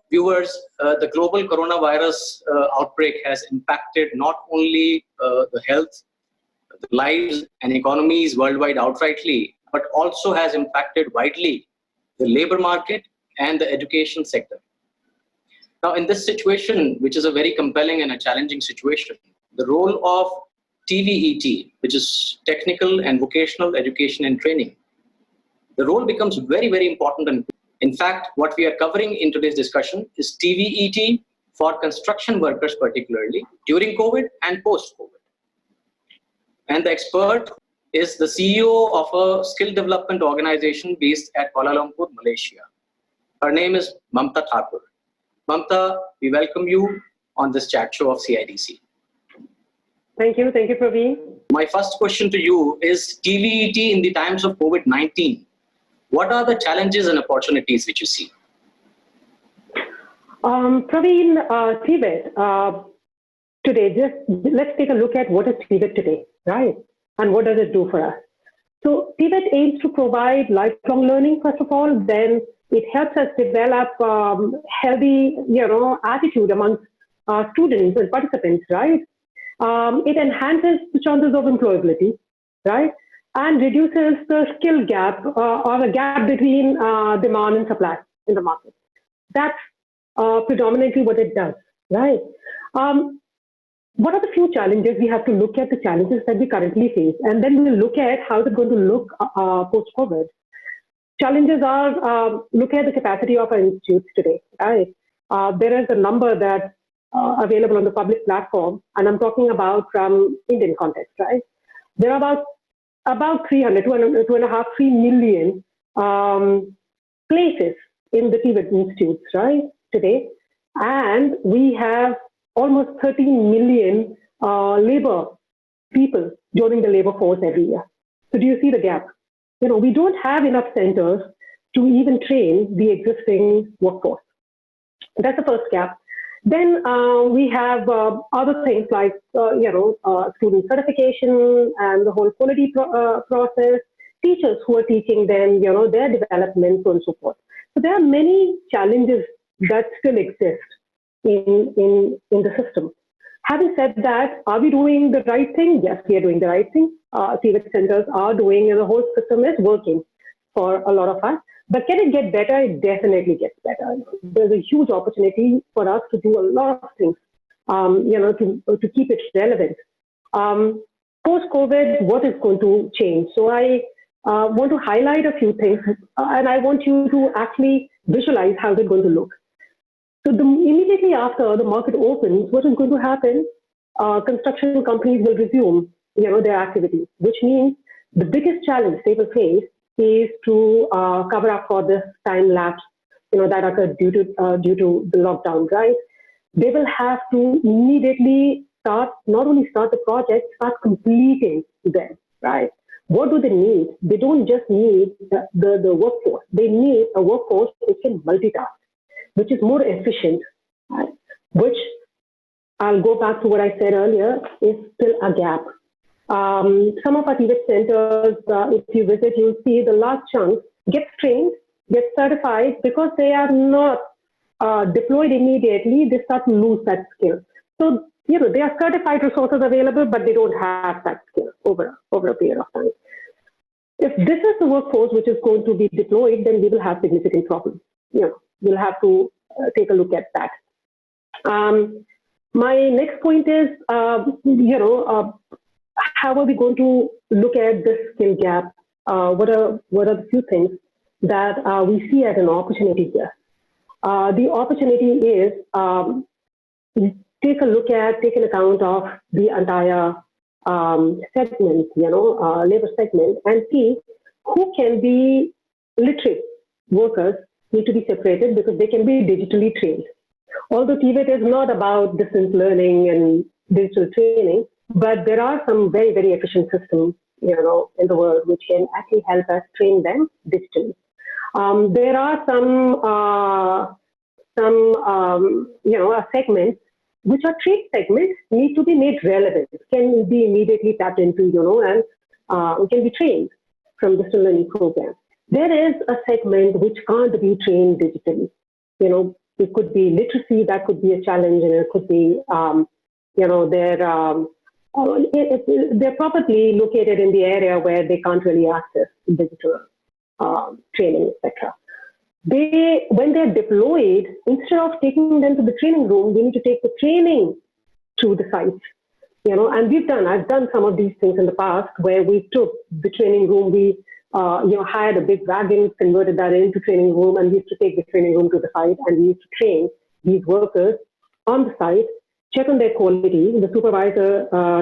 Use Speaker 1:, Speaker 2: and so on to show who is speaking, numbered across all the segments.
Speaker 1: Viewers, the global coronavirus outbreak has impacted not only the health, the lives and economies worldwide outrightly, but also has impacted widely the labor market and the education sector. Now, in this situation, which is a very compelling and a challenging situation, the role of TVET, which is Technical and Vocational Education and Training, the role becomes very, very important. And in fact, what we are covering in today's discussion is TVET for construction workers, particularly during COVID and post-COVID. And the expert is the CEO of a skill development organization based at Kuala Lumpur, Malaysia. Her name is Mamta Thakur. Mamta, we welcome you on this chat show of CIDC.
Speaker 2: Thank you, Praveen.
Speaker 1: My first question to you is TVET in the times of COVID-19. What are the challenges and opportunities which you see?
Speaker 2: Praveen, TVET, today, let's take a look at what is TVET today, right? And what does it do for us? So TVET aims to provide lifelong learning, first of all, then it helps us develop healthy, attitude amongst students and participants, right? It enhances the chances of employability, right? And reduces the skill gap or the gap between demand and supply in the market. That's predominantly what it does, right? What are the few challenges? We have to look at the challenges that we currently face, and then we'll look at how it's going to look post-COVID. Challenges are, look at the capacity of our institutes today, right? There is a number that's available on the public platform, and I'm talking about from Indian context, right? There are about 2.5, 3 million places in the TVET institutes, right, today. And we have almost 13 million labor people joining the labor force every year. So do you see the gap? We don't have enough centers to even train the existing workforce. That's the first gap. Then we have other things like, student certification and the whole quality process, teachers who are teaching them, their development, so on and so forth. So there are many challenges that still exist in the system. Having said that, are we doing the right thing? Yes, we are doing the right thing. TVET centers are doing, and the whole system is working for a lot of us. But can it get better? It definitely gets better. There's a huge opportunity for us to do a lot of things, to keep it relevant. Post-COVID, what is going to change? So I want to highlight a few things, and I want you to actually visualize how it's going to look. So immediately after the market opens, what is going to happen? Construction companies will resume, their activities, which means the biggest challenge they will face is to cover up for this time lapse, that occurred due to the lockdown, right? They will have to immediately not only start the project, start completing them, right? What do they need? They don't just need the workforce. They need a workforce which can multitask, which is more efficient, right? Which I'll go back to what I said earlier, is still a gap. Some of our TVET centers, if you visit, you'll see the large chunks get trained, get certified, because they are not deployed immediately, they start to lose that skill. So, there are certified resources available, but they don't have that skill over a period of time. If this is the workforce which is going to be deployed, then we will have significant problems. We'll have to take a look at that. My next point is, how are we going to look at this skill gap? What are the few things that we see as an opportunity here? The opportunity is take an account of the entire segment, labor segment, and see who can be literate workers need to be separated because they can be digitally trained. Although TVET is not about distance learning and digital training, but there are some very, very efficient systems, in the world which can actually help us train them digitally. There are some segments which are trade segments need to be made relevant, can be immediately tapped into, and can be trained from distance learning programs. There is a segment which can't be trained digitally. It could be literacy, that could be a challenge, and it could be, they're probably located in the area where they can't really access digital training, etc. When they're deployed, instead of taking them to the training room, they need to take the training to the sites. And I've done some of these things in the past where we took the training room, we hired a big wagon, converted that into training room, and we used to take the training room to the site, and we used to train these workers on the site, check on their quality. The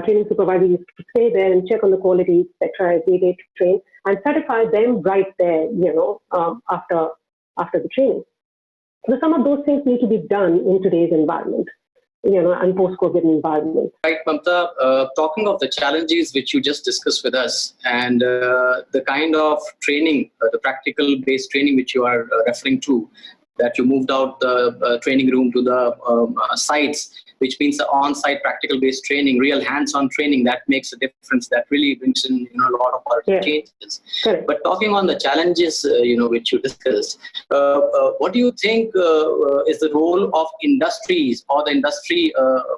Speaker 2: training supervisor used to stay there and check on the quality, etc. as they train, and certify them right there, after the training. So some of those things need to be done in today's environment, and post-COVID environment.
Speaker 1: Right, Mamta, talking of the challenges which you just discussed with us, and the kind of training, the practical-based training which you are referring to, that you moved out the training room to the sites, which means the on-site practical-based training, real hands-on training, that makes a difference. That really brings in a lot of positive changes.
Speaker 2: Correct.
Speaker 1: But talking on the challenges, which you discussed, what do you think is the role of industries or the industry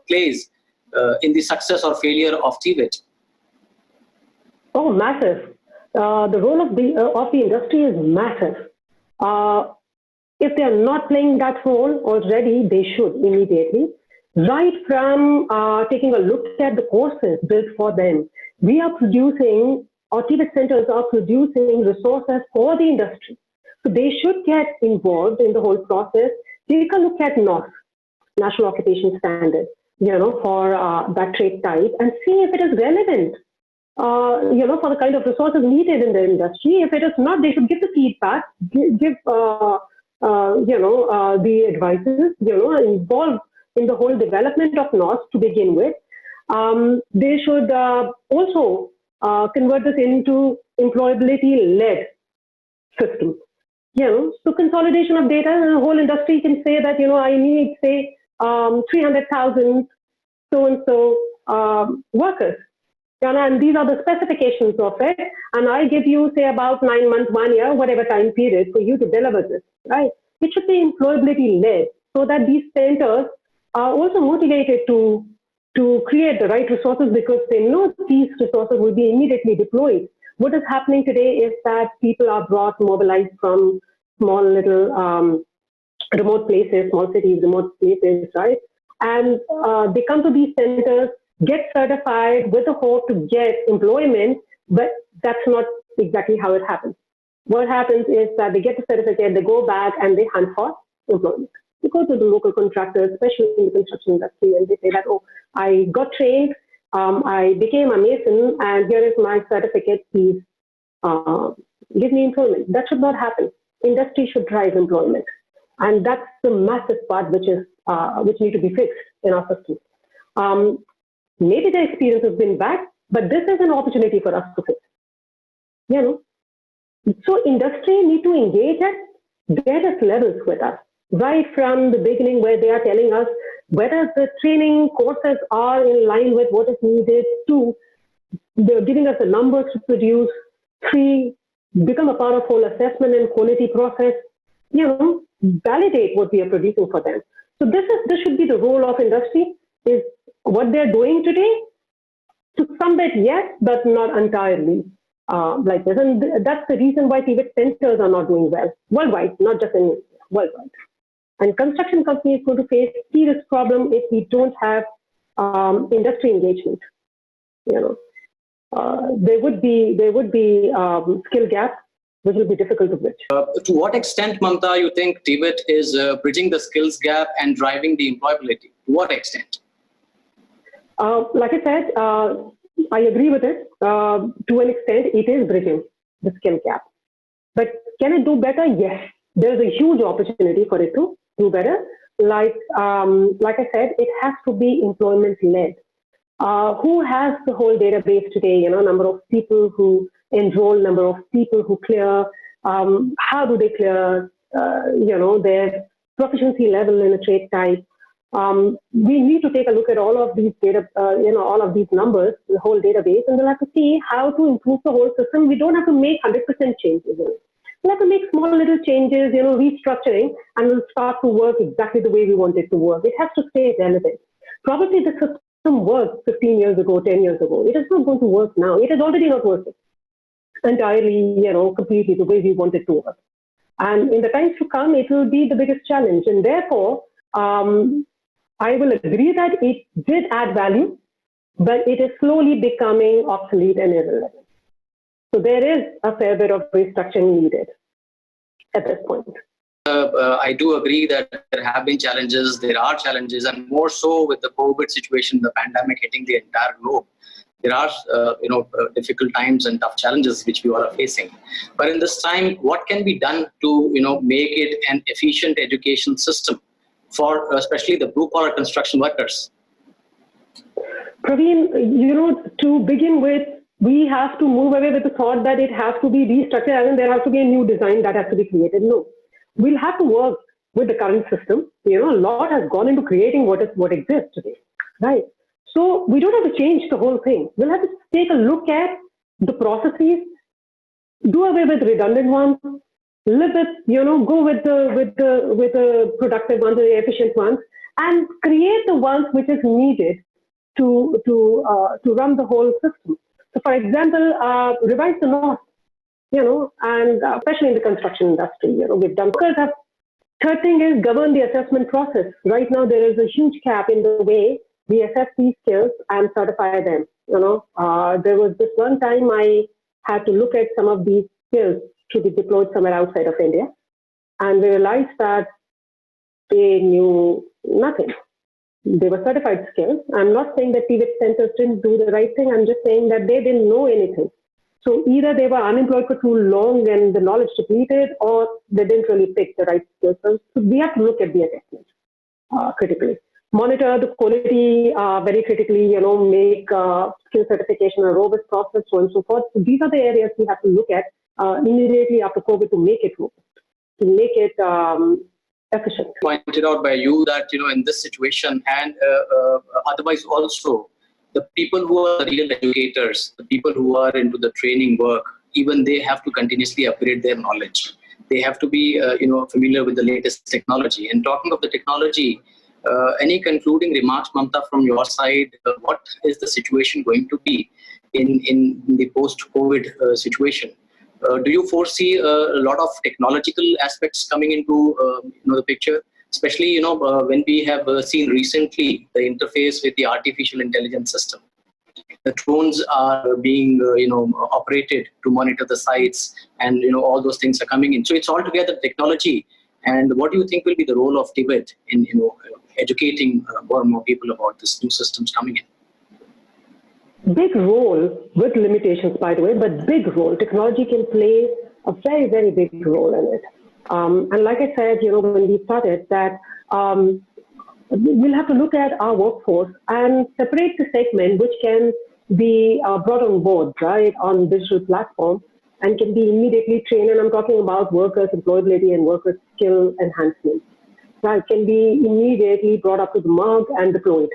Speaker 1: plays in the success or failure of TVET?
Speaker 2: Oh, massive. The role of the industry is massive. If they are not playing that role already, they should immediately. Right from taking a look at the courses built for them, we are producing, our TVET centers are producing resources for the industry. So they should get involved in the whole process. Take a look at NOS, National Occupation Standard, for that trade type, and see if it is relevant, for the kind of resources needed in the industry. If it is not, they should give the feedback, give the advices, involve in the whole development of NOS to begin with. They should also convert this into employability-led system. So consolidation of data, the whole industry can say that, I need, say, 300,000 so-and-so workers. And these are the specifications of it. And I give you, say, about 9 months, 1 year, whatever time period for you to deliver this, right? It should be employability-led so that these centers are also motivated to create the right resources because they know these resources will be immediately deployed. What is happening today is that people are mobilized from small little remote places, small cities, remote places, right? And they come to these centers, get certified with the hope to get employment, but that's not exactly how it happens. What happens is that they get the certificate, they go back and they hunt for employment. They go to the local contractors, especially in the construction industry, and they say that, oh, I got trained, I became a mason, and here is my certificate, please give me employment. That should not happen. Industry should drive employment. And that's the massive part which need to be fixed in our system. Maybe the experience has been bad, but this is an opportunity for us to fix. So industry need to engage at various levels with us, right from the beginning where they are telling us whether the training courses are in line with what is needed, to they're giving us the numbers to produce, 3, become a part of whole assessment and quality process, validate what we are producing for them. So this should be the role of industry, is what they're doing today, to some bit, yes, but not entirely like this. And that's the reason why TVET centers are not doing well worldwide, not just in India, worldwide. And construction companies are going to face serious problem if we don't have industry engagement. There would be skill gaps, which will be difficult to bridge.
Speaker 1: To what extent, Mamta, you think TVET is bridging the skills gap and driving the employability? To what extent?
Speaker 2: Like I said, I agree with it. To an extent, it is bridging the skill gap. But can it do better? Yes. There's a huge opportunity for it to do better. Like I said, it has to be employment-led. Who has the whole database today? Number of people who enroll, number of people who clear. How do they clear? Their proficiency level in a trade type. We need to take a look at all of these data, all of these numbers, the whole database, and we'll have to see how to improve the whole system. We don't have to make 100% changes in it. We'll have to make small little changes, restructuring, and we'll start to work exactly the way we want it to work. It has to stay relevant. Probably the system worked 15 years ago, 10 years ago. It is not going to work now. It is already not working entirely, completely the way we want it to work. And in the times to come, it will be the biggest challenge. And therefore, I will agree that it did add value, but it is slowly becoming obsolete and irrelevant. So there is a fair bit of restructuring needed at this point.
Speaker 1: I do agree that there have been challenges, there are challenges, and more so with the COVID situation, the pandemic hitting the entire globe. There are, difficult times and tough challenges which we all are facing. But in this time, what can be done to, make it an efficient education system for especially the blue-collar construction workers?
Speaker 2: Praveen, to begin with, we have to move away with the thought that it has to be restructured and there has to be a new design that has to be created. No, we'll have to work with the current system. A lot has gone into creating what exists today, right? So we don't have to change the whole thing. We'll have to take a look at the processes, do away with redundant ones, live with, go with the productive ones, the efficient ones, and create the ones which is needed to run the whole system. So, for example, revise the norms, and especially in the construction industry, we've done. Third thing is govern the assessment process. Right now, there is a huge gap in the way we assess these skills and certify them. There was this one time I had to look at some of these skills to be deployed somewhere outside of India, and we realized that they knew nothing. They were certified skills. I'm not saying that TVET centers didn't do the right thing. I'm just saying that they didn't know anything. So either they were unemployed for too long and the knowledge depleted, or they didn't really pick the right skills. So we have to look at the assessment critically. Monitor the quality very critically, make skill certification a robust process, so on and so forth. So these are the areas we have to look at immediately after COVID to make it robust, to make it efficient.
Speaker 1: Pointed out by you that, in this situation and otherwise also, the people who are the real educators, the people who are into the training work, even they have to continuously upgrade their knowledge. They have to be, familiar with the latest technology. And talking of the technology, any concluding remarks, Mamta, from your side? What is the situation going to be in the post-COVID situation? Do you foresee a lot of technological aspects coming into the picture? Especially, when we have seen recently the interface with the artificial intelligence system. The drones are being, operated to monitor the sites, and all those things are coming in. So it's altogether technology. And what do you think will be the role of TVET in, educating more and more people about these new systems coming in?
Speaker 2: Big role with limitations, by the way, but big role. Technology can play a very, very big role in it. And like I said, when we started, that we'll have to look at our workforce and separate the segment which can be brought on board, right, on digital platform and can be immediately trained. And I'm talking about workers' employability and workers' skill enhancement. Right, can be immediately brought up to the mark and deployed.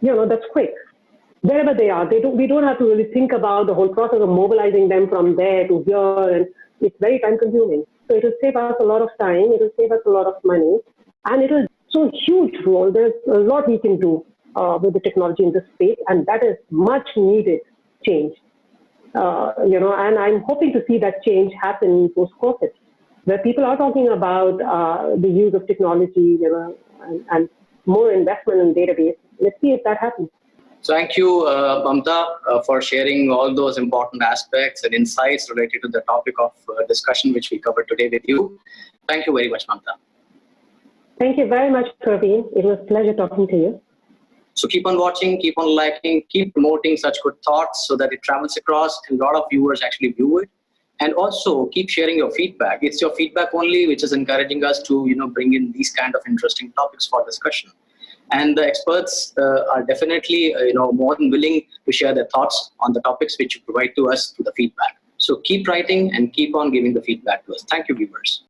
Speaker 2: That's quick. Wherever they are, we don't have to really think about the whole process of mobilizing them from there to here, and it's very time consuming. So it will save us a lot of time, it will save us a lot of money, and it is so huge role. There's a lot we can do with the technology in this space, and that is much needed change. And I'm hoping to see that change happen post-COVID, where people are talking about the use of technology, and more investment in database. Let's see if that happens.
Speaker 1: So thank you, Mamta, for sharing all those important aspects and insights related to the topic of discussion which we covered today with you. Thank you very much, Mamta.
Speaker 2: Thank you very much, Praveen. It was a pleasure talking to you.
Speaker 1: So keep on watching, keep on liking, keep promoting such good thoughts so that it travels across and a lot of viewers actually view it. And also keep sharing your feedback. It's your feedback only which is encouraging us to bring in these kind of interesting topics for discussion. And the experts are definitely more than willing to share their thoughts on the topics which you provide to us through the feedback. So keep writing and keep on giving the feedback to us. Thank you, viewers.